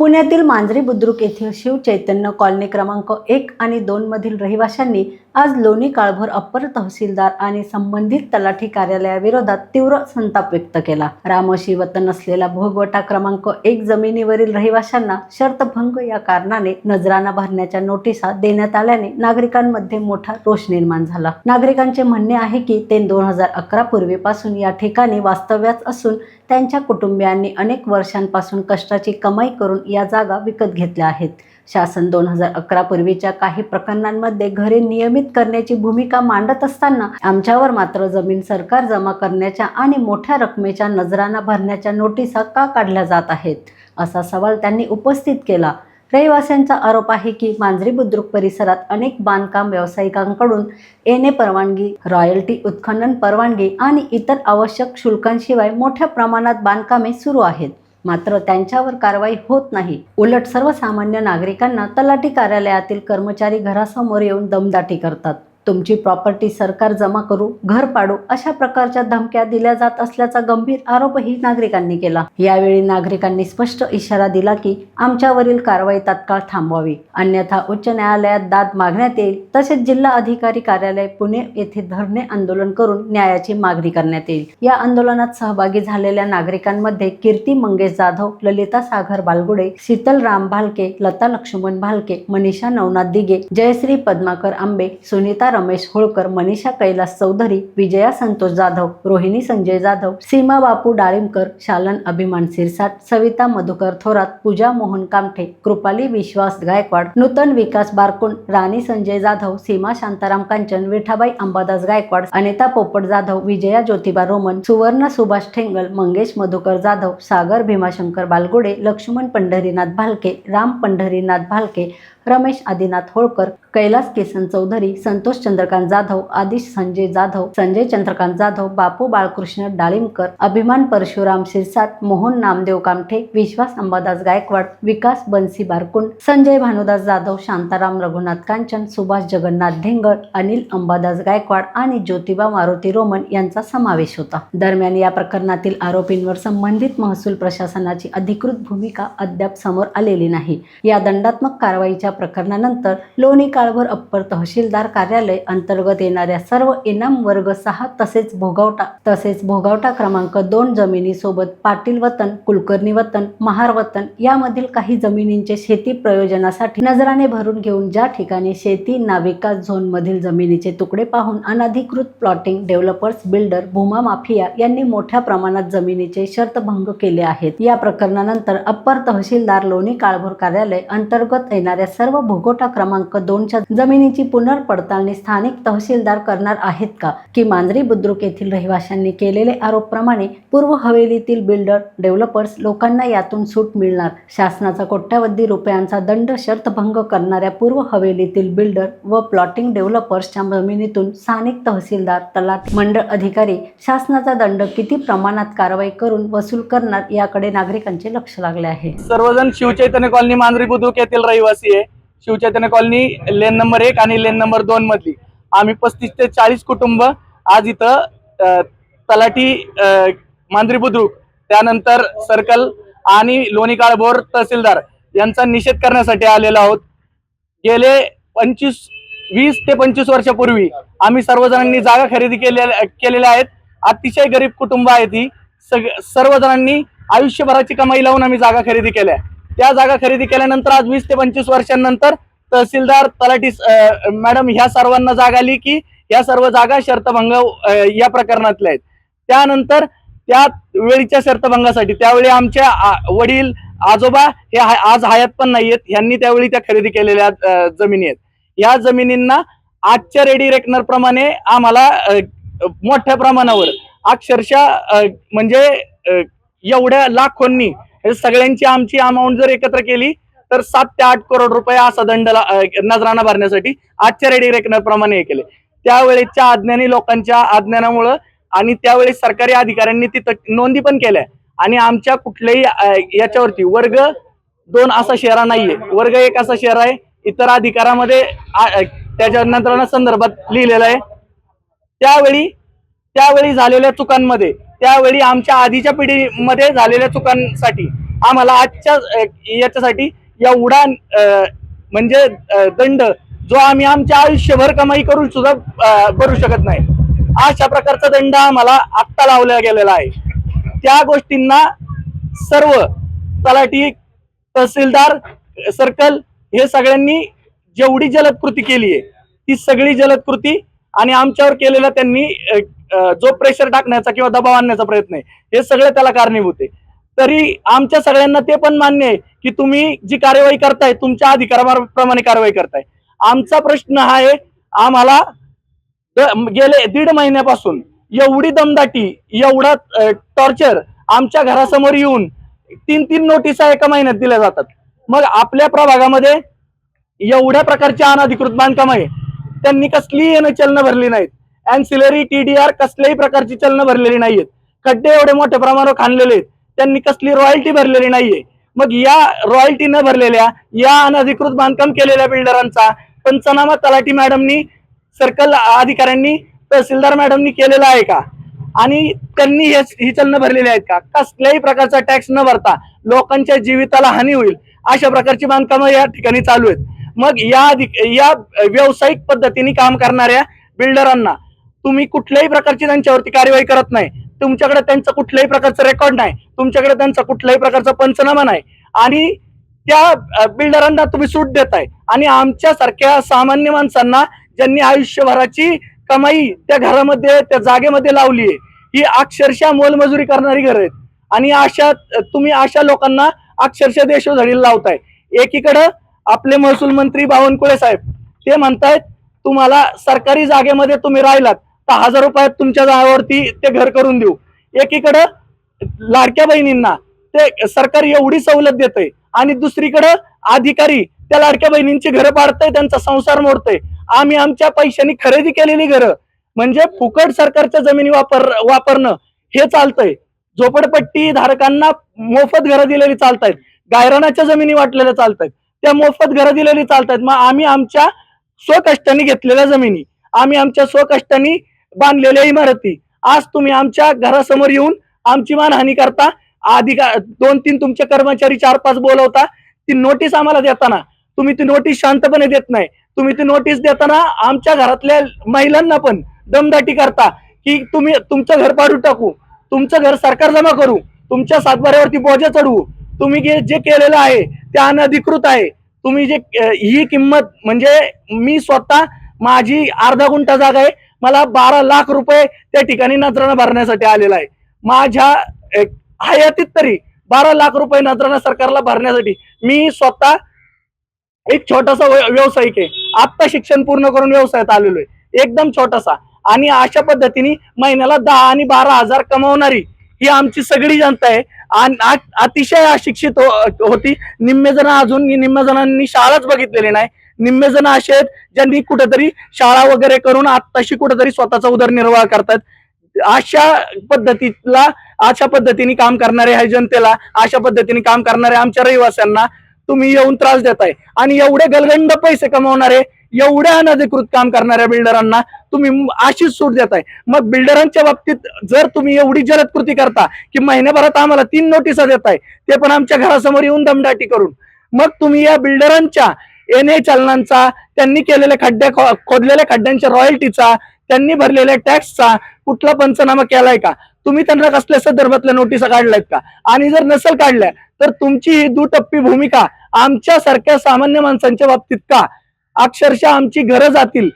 पुण्यातील मांजरी बुद्रुक येथील शिव चैतन्य कॉलनी क्रमांक 1 आणि 2 मधील रहिवाशांनी आज लोणी काळभोर अप्पर तहसीलदार आणि संबंधित तलाठी कार्यालयाविरोधात तीव्र संताप व्यक्त केला। रामोशी वतन असलेला भोगवटा क्रमांक 1 जमिनीवरील रहिवाशांना शर्तभंग या कारणाने नजराना भरण्याच्या नोटिसा देण्यात आल्याने नागरिकांमध्ये मोठा रोष निर्माण झाला। नागरिकांचे म्हणणे आहे की ते 2011 पूर्वीपासून या ठिकाणी वास्तव्यात असून त्यांच्या कुटुंबियांनी अनेक वर्षांपासून कष्टाची कमाई करून या जागा विकत घेतल्या आहेत। शासन 2011 पूर्वीच्या काही प्रकरणांमध्ये घरे नियमित करण्याची भूमिका मांडत असताना आमच्यावर मात्र जमीन सरकार जमा करण्याच्या आणि मोठ्या रकमेच्या नजराना भरण्याच्या नोटिसा का काढल्या जात आहेत, असा सवाल त्यांनी उपस्थित केला। रहिवाशांचा आरोप आहे की मांजरी बुद्रुक परिसरात अनेक बांधकाम व्यावसायिकांकडून एने परवानगी, रॉयल्टी उत्खनन परवानगी आणि इतर आवश्यक शुल्कांशिवाय मोठ्या प्रमाणात बांधकामे सुरू आहेत, मात्र त्यांच्यावर कारवाई होत नाही। उलट सर्वसामान्य नागरिकांना तलाठी कार्यालयातील कर्मचारी घरासमोर येऊन दमदाटी करतात। तुमची प्रॉपर्टी सरकार जमा करू, घर पाडू अशा प्रकारच्या धमक्या दिल्या जात असल्याचा गंभीर आरोपही नागरिकांनी केला। यावेळी नागरिकांनी स्पष्ट इशारा दिला की आमच्यावरील कारवाई तात्काळ थांबवावी, अन्यथा उच्च न्यायालयात दाद मागण्यात येईल। तसेच जिल्हा अधिकारी कार्यालय पुणे येथे धरणे आंदोलन करून न्यायाची मागणी करण्यात येईल। या आंदोलनात सहभागी झालेल्या नागरिकांमध्ये कीर्ती मंगेश जाधव, ललिता सागर बालगुडे, शीतल राम भालके, लता लक्ष्मण भालके, मनीषा नवनाथ दिगे, जयश्री पद्माकर आंबे, सुनीता रमेश होळकर, मनीषा कैलास चौधरी, विजया संतोष जाधव, रोहिणी संजय जाधव, सीमा बापू डाळिंबकर, शालन अभिमान सिरसाट, सविता मधुकर थोरात, पूजा मोहन कामठे, कृपाली विश्वास गायकवाड, नूतन विकास बारकुंड, राणी संजय जाधव, सीमा शांताराम कांचन, विठाबाई अंबादास गायकवाड, अनिता पोपट जाधव, विजया ज्योतिबा रोमन, सुवर्ण सुभाष ठेंगल, मंगेश मधुकर जाधव, सागर भीमाशंकर बालगुडे, लक्ष्मण पंढरीनाथ भालके, राम पंढरीनाथ भालके, रमेश आदिनाथ होळकर, कैलास किसन चौधरी, संतोष चंद्रकांत जाधव, आदिश संजय जाधव, संजय चंद्रकांत जाधव, बापू बाळकृष्ण डाळिंबकर, अभिमान परशुराम सिरसाट, मोहन नामदेव कामठे, विश्वास अंबादास गायकवाड, विकास बन्सी बारकुंड, संजय भानुदास जाधव, शांताराम रघुनाथ कांचन, सुभाष जगन्नाथ ढेंगळ, अनिल अंबादास गायकवाड आणि ज्योतिबा मारुती रोमन यांचा समावेश होता। दरम्यान या प्रकरणातील आरोपींवर संबंधित महसूल प्रशासनाची अधिकृत भूमिका अद्याप समोर आलेली नाही। या दंडात्मक कारवाईच्या प्रकरणानंतर लोणी काळभोर अप्पर तहसीलदार कार्यालय अंतर्गत येणाऱ्या सर्व इनाम वर्ग 6 तसेच भोगावटा क्रमांक 2 जमिनीसोबत पाटील वतन, कुलकर्णी वतन, महार वतन यामधील काही जमिनींचे शेती प्रयोजनासाठी नजराने भरून घेऊन ज्या ठिकाणी शेती ना विकास झोन मधील जमिनीचे तुकडे पाहून अनधिकृत प्लॉटिंग डेव्हलपर्स, बिल्डर, भूमा माफिया यांनी मोठ्या प्रमाणात जमिनीचे शर्तभंग केले आहेत। या प्रकरणानंतर अप्पर तहसीलदार लोणी काळभोर कार्यालय अंतर्गत येणाऱ्या सर्व भोगवटा क्रमांक 2च्या जमिनीची पुनर्पडताळणी स्थानिक तहसीलदार करणार आहेत का, की मांजरी बुद्रुक येथील रहिवाशांनी केलेले आरोप प्रमाणे पूर्व हवेलीतील बिल्डर, डेव्हलपर्स लोकांना यातून सूट मिळणार? शासनाचा कोट्यावधी रुपयांचा दंड शर्तभंग करणाऱ्या पूर्व हवेलीतील बिल्डर व प्लॉटिंग डेव्हलपर्सच्या जमिनीतून स्थानिक तहसीलदार, तलाठी, मंडळ अधिकारी शासनाचा दंड किती प्रमाणात कारवाई करून वसूल करणार याकडे नागरिकांचे लक्ष लागले आहे। सर्वजण शिवचैतन्य कॉलनी मांजरी बुद्रुक येथील रहिवासी आहे। शिवचैतन्य कॉलनी लेन नंबर 1 आणि लेन नंबर 2 मधली आम्ही 35 ते 40 कुटुंब आज इथं तलाठी मांजरी बुद्रुक, त्यानंतर सर्कल आणि लोणी काळभोर तहसीलदार यांचा निषेध करण्यासाठी आलेलो आहोत। गेले 20 ते 25 वर्षापूर्वी आम्ही सर्वजणांनी जागा खरेदी केलेल्या आहेत। अतिशय गरीब कुटुंब आहेत ही। सर्वजणांनी आयुष्यभराची कमाई लावून आम्ही जागा खरेदी केल्या। त्या जागा खरेदी केल्यानंतर आज 20 ते 25 वर्षांनंतर तहसीलदार, तलाठी मॅडम ह्या सर्वांना जाग आली की या सर्व जागा शर्तभंग या प्रकरणातल्या आहेत। त्यानंतर त्या वेळीच्या शर्तभंगासाठी त्यावेळी आमच्या वडील, आजोबा हे आज हयात पण नाहीयेत, यांनी त्यावेळी त्या खरेदी केलेल्या जमिनी आहेत। या जमिनींना आजच्या रेडी रेकनर प्रमाणे आम्हाला मोठ्या प्रमाणावर अक्षरशः म्हणजे एवढ्या लाखोंनी सगळ्यांची आमची अमाऊंट जर एकत्र केली तर 7 ते 8 करोड रुपये असा दंड नजराना भरण्यासाठी आजच्या रेडी रेकनर प्रमाणे हे केले। त्यावेळेच्या अज्ञानी लोकांच्या अज्ञानामुळे आणि त्यावेळेस सरकारी अधिकाऱ्यांनी तिथं नोंदी पण केल्या आणि आमच्या कुठल्याही याच्यावरती वर्ग 2 असा शेरा नाहीये, वर्ग 1 असा शेरा आहे। इतर अधिकारामध्ये त्याच्या नंतर संदर्भात लिहिलेलं आहे। त्यावेळी झालेल्या चुकांमध्ये, त्यावेळी आमच्या आधीच्या पिढीमध्ये झालेल्या चुकांसाठी आम्हाला आजच्या याच्यासाठी एवढा म्हणजे दंड जो आम्ही आमच्या आयुष्यभर कमाई करून सुद्धा भरू शकत नाही, अशा प्रकारचा दंड आम्हाला आत्ता लावला गेलेला आहे. त्या गोष्टींना सर्व तलाठी, तहसीलदार, सर्कल हे सगळ्यांनी जेवढी जलद कृती केली आहे ती सगळी जलद कृती आणि आमच्यावर केलेला त्यांनी जो प्रेशर टाकण्याचा किंवा दबाव आणण्याचा प्रयत्न आहे हे सगळे त्याला कारणीभूत आहे. तरी आमच्या सगळ्यांना ते पण मान्य आहे की तुम्ही जी कार्यवाही करताय तुमच्या अधिकाराप्रमाणे कारवाई करताय. आमचा प्रश्न हा आहे, आम्हाला गेले 1.5 महिन्यापासून एवढी दमदाटी, एवढा टॉर्चर आमच्या घरासमोर येऊन 3 नोटिसा एका महिन्यात दिल्या जातात. मग आपल्या प्रभागामध्ये एवढ्या प्रकारची अनधिकृत बांधकाम आहे, त्यांनी कसलीही चलनं भरली नाहीत. अँसिलरी TDR कसल्याही प्रकारची चलनं भरलेली नाहीयेत. खड्डे एवढे मोठ्या प्रमाणावर खाणलेले आहेत, त्यांनी कसली रॉयल्टी भरलेली नाहीये. मग या रॉयल्टी न भरलेल्या या अनधिकृत बांधकाम केलेल्या बिल्डरांचा पंचनामा तलाठी मॅडमनी, सर्कल अधिकाऱ्यांनी, तहसीलदार मॅडमनी केलेला आहे का? आणि त्यांनी ही चलनं भरलेली आहेत का? कसल्याही प्रकारचा टॅक्स न भरता लोकांच्या जीविताला हानी होईल अशा प्रकारची बांधकामं या ठिकाणी चालू आहेत. मग या व्यावसायिक पद्धतीने काम करणाऱ्या बिल्डरांना तुम्ही कुठल्याही प्रकारची त्यांच्यावरती कार्यवाही करत नाही. तुमच्याकडे त्यांचं कुठल्याही प्रकारचं रेकॉर्ड नाही, तुमच्याकडे त्यांचा कुठल्याही प्रकारचा पंचनामा नाही आणि त्या बिल्डरांना तुम्ही सूट देताय. आणि आमच्या सारख्या सामान्य माणसांना ज्यांनी आयुष्यभराची कमाई त्या घरामध्ये, त्या जागेमध्ये लावली आहे, ही अक्षरशः मोलमजुरी करणारी घरं आहेत आणि तुम्ही अशा लोकांना अक्षरशः देशोधडीला लावताय. एकीकडं आपले महसूल मंत्री बावनकुळे साहेब ते म्हणतायत तुम्हाला सरकारी जागेमध्ये तुम्ही राहिलात तर 1000 रुपयात तुमच्या जागेवरती ते घर करून देऊ. एकीकडं लाडक्या बहिणींना ते सरकार एवढी सवलत देतंय आणि दुसरीकडं अधिकारी त्या लाडक्या बहिणींची घरं पाडतंय, त्यांचा संसार मोडतंय. आम्ही आमच्या पैशांनी खरेदी केलेली घरं म्हणजे फुकट सरकारच्या जमिनी वापरणं हे चालतंय. झोपडपट्टी धारकांना मोफत घरं दिलेली चालतायत, गायरानाच्या जमिनी वाटलेल्या चालतायत, त्या मोफत घरं दिलेली चालतायत. मग आम्ही आमच्या स्वकष्टाने घेतलेल्या जमिनी, आम्ही आमच्या स्वकष्टाने बांधलेल्या इमारती आज तुम्ही आमच्या घरासमोर येऊन आमची मानहानी करता. 2-3 तुमचे कर्मचारी 4-5 बोलवता. ती नोटीस आम्हाला देताना तुम्ही ती नोटीस शांतपणे देत नाही. तुम्ही ती नोटीस देताना आमच्या घरातल्या महिलांना पण दमदाटी करता की तुम्ही तुमचं घर पाडू टाकू, तुमचं घर सरकार जमा करू, तुमच्या सातबाऱ्यावरती बोजा चढवू. तुम्ही जे केलेलं आहे ते अनधिकृत आहे. तुम्ही जे ही किंमत म्हणजे मी स्वतः माझी अर्धा गुंठा जागा आहे, मला 12 लाख रुपये त्या ठिकाणी नजराणा भरण्यासाठी आलेला आहे. माझ्या हयातीत तरी 12 लाख रुपये नजराणा सरकारला भरण्यासाठी मी स्वतः एक छोटासा व्यावसायिक आहे. आता शिक्षण पूर्ण करून व्यवसायात आलेलो आहे, एकदम छोटासा. आणि अशा पद्धतीने महिन्याला 10 आणि 12 हजार कमावणारी ही आमची सगळी जनता आहे. अतिशय अशिक्षित होती. निम्मे जणांनी शाळाच बघितलेली नाही. निम्मे जण असे आहेत ज्यांनी कुठेतरी शाळा वगैरे करून आत्ताशी कुठेतरी स्वतःचा उदरनिर्वाह करतात. अशा पद्धतीने काम करणाऱ्या ह्या जनतेला, अशा पद्धतीने काम करणाऱ्या आमच्या रहिवाशांना तुम्ही येऊन त्रास देताय. आणि एवढे गलगंड पैसे कमावणारे, एवढ्या अनधिकृत काम करणाऱ्या बिल्डरांना तुम्ही अशीच सूट देताय. मग बिल्डरांच्या बाबतीत जर तुम्ही एवढी जलद कृती करता की महिन्याभरात आम्हाला 3 नोटिसा देताय, ते पण आमच्या घरासमोर येऊन दमदाटी करून, मग तुम्ही या बिल्डरांच्या NA चलनांचा, त्यांनी केलेल्या खोदलेल्या खड्ड्यांच्या रॉयल्टीचा, त्यांनी भरलेल्या टॅक्सचा कुठला पंचनामा केलाय का? तुम्ही त्यांना कसल्या संदर्भातल्या नोटिसा काढल्यात का? आणि जर नसेल काढल्या तर तुमची ही दुटप्पी भूमिका आमच्या सारख्या सामान्य माणसांच्या बाबतीत का? अक्षरशः आमची घरं जातील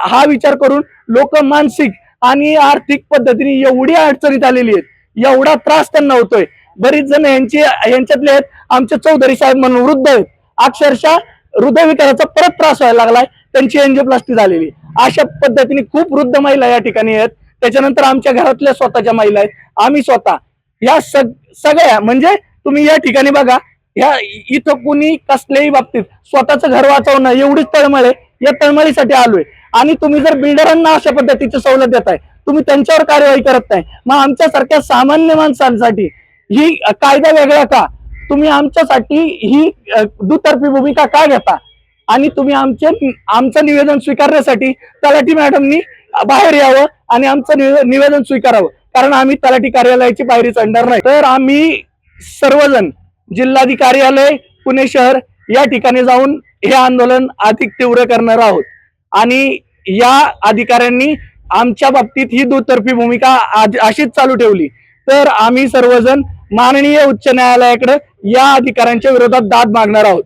हा विचार करून लोक मानसिक आणि आर्थिक पद्धतीने एवढी अडचणीत आलेली आहेत, एवढा त्रास त्यांना होतोय. बरीच जण यांच्यातले आहेत आमचे चौधरी साहेब म्हणून वृद्ध आहेत, अक्षरशः हृदयविकाराचा परत त्रास व्हायला लागलाय, त्यांची एंजिओप्लास्टी झालेली. अशा पद्धतीने खूप वृद्ध महिला या ठिकाणी आहेत. त्याच्यानंतर आमच्या घरातल्या स्वतःच्या महिला आहेत, आम्ही स्वतः, या सगळ्या म्हणजे तुम्ही या ठिकाणी बघा, इथं कुणी कसल्याही बाबतीत स्वतःचं घर वाचवणं एवढीच तळमळ आहे. या तळमळीसाठी आलोय. आणि तुम्ही जर बिल्डरांना अशा पद्धतीची सवलत देताय, तुम्ही त्यांच्यावर कार्यवाही करत नाही, मग आमच्यासारख्या सामान्य माणसांसाठी ही कायदा वेगळा का? तुम्ही आमच्यासाठी ही दुतर्फी भूमिका का घेता? आणि तुम्ही आमचं निवेदन स्वीकारण्यासाठी तलाठी मॅडमनी बाहेर यावं आणि आमचं निवेदन स्वीकारावं, कारण आम्ही तलाठी कार्यालयाची पायरी चढणार नाही. तर आम्ही सर्वजण जिल्हाधिकार्यालय पुणे शहर या ठिकाणी जाऊन हे आंदोलन अधिक तीव्र करणार आहोत आणि या अधिकाऱ्यांनी आमच्या बाबतीत ही दुतर्फी भूमिका अशीच चालू ठेवली तर आम्ही सर्वजण माननीय उच्च न्यायालयाकडे या अधिकाऱ्यांच्या विरोधात दाद मागणार आहोत.